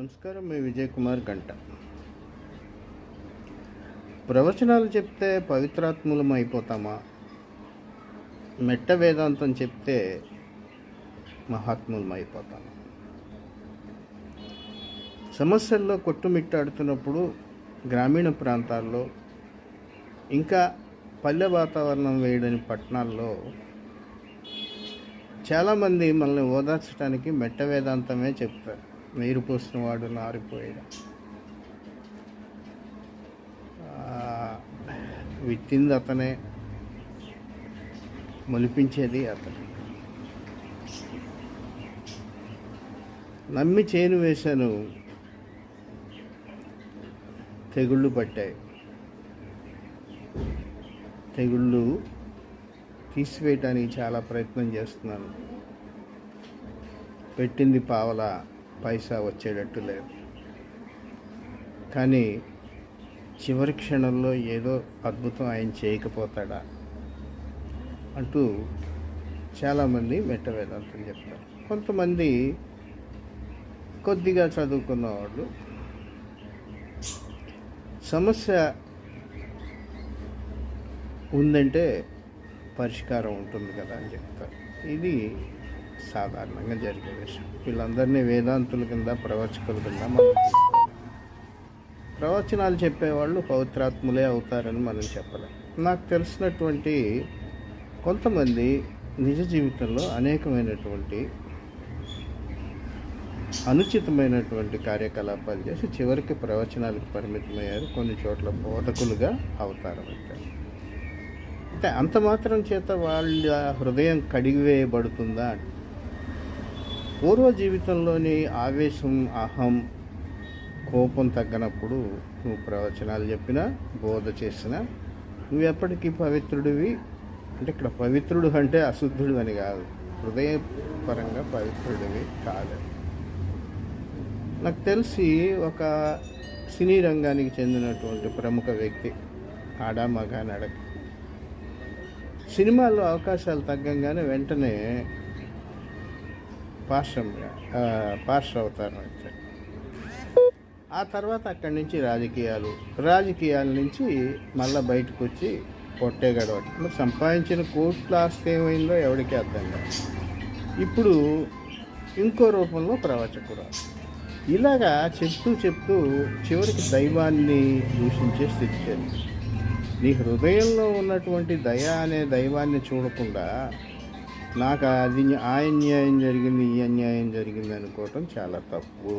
నమస్కారం. మీ విజయ్ కుమార్ గంట. ప్రవచనాలు చెప్తే పవిత్రాత్ములం అయిపోతామా? మెట్ట వేదాంతం చెప్తే మహాత్ములం అయిపోతామా? సమస్యల్లో కొట్టుమిట్టాడుతున్నప్పుడు గ్రామీణ ప్రాంతాల్లో, ఇంకా పల్లె వాతావరణం వేయడని పట్టణాల్లో చాలామంది మనల్ని ఓదార్చడానికి మెట్ట వేదాంతమే చెప్తారు. నీరు పోసిన వాడు నారిపోయాడు, విత్తింది అతనే, మొలిపించేది అతనే. నమ్మి చేను వేశాను, తెగుళ్ళు పట్టాయి. తెగుళ్ళు తీసివేయటానికి చాలా ప్రయత్నం చేస్తున్నాను. పెట్టింది పావలా పైసా వచ్చేటట్టు లేదు. కానీ చివరి క్షణంలో ఏదో అద్భుతం ఆయన చేయకపోతాడా అంటూ చాలామంది మెట్ట వేదాంతం చెప్తారు. కొంతమంది కొద్దిగా చదువుకున్న వాళ్ళు సమస్య ఉందంటే పరిష్కారం ఉంటుంది కదా అని చెప్తారు. ఇది సాధారణంగా జరిగే విషయం. వీళ్ళందరినీ వేదాంతుల కింద, ప్రవచకుల కింద మనం తీసుకోవాలి. ప్రవచనాలు చెప్పేవాళ్ళు పవిత్రాత్ములే అవుతారని మనం చెప్పలేం. నాకు తెలిసినటువంటి కొంతమంది నిజ జీవితంలో అనేకమైనటువంటి అనుచితమైనటువంటి కార్యకలాపాలు చేసి చివరికి ప్రవచనాలకు పరిమితమయ్యారు. కొన్ని చోట్ల బోధకులుగా అవతారం ఎత్తారు. అంటే అంత మాత్రం చేత వాళ్ళ హృదయం కడిగివేయబడుతుందా? పూర్వ జీవితంలోని ఆవేశం, అహం, కోపం తగ్గనప్పుడు నువ్వు ప్రవచనాలు చెప్పినా, బోధ చేసినా నువ్వు ఎప్పటికీ పవిత్రుడివి. అంటే ఇక్కడ పవిత్రుడు అంటే అశుద్ధుడు అని కాదు, హృదయపరంగా పవిత్రుడివి కాదు. నాకు తెలిసి ఒక సినీ రంగానికి చెందినటువంటి ప్రముఖ వ్యక్తి, ఆడా మగా నడక, సినిమాల్లో అవకాశాలు తగ్గంగానే వెంటనే పాస్టర్ అవతారం వచ్చాయి. ఆ తర్వాత అక్కడి నుంచి రాజకీయాల నుంచి మళ్ళీ బయటకు వచ్చి పొట్టే గడవడం. మరి సంపాదించిన కోట్ల ఆస్తి ఏమైందో ఎవరికి అర్థం కాదు. ఇప్పుడు ఇంకో రూపంలో ప్రవచకుడు. ఇలాగా చెప్తూ చివరికి దైవాన్ని దూషించే స్థితి చేరింది. నీ హృదయంలో ఉన్నటువంటి దయ అనే దైవాన్ని చూడకుండా నాకు అది ఆ అన్యాయం జరిగింది, ఈ అన్యాయం జరిగింది అనుకోవటం చాలా తప్పు.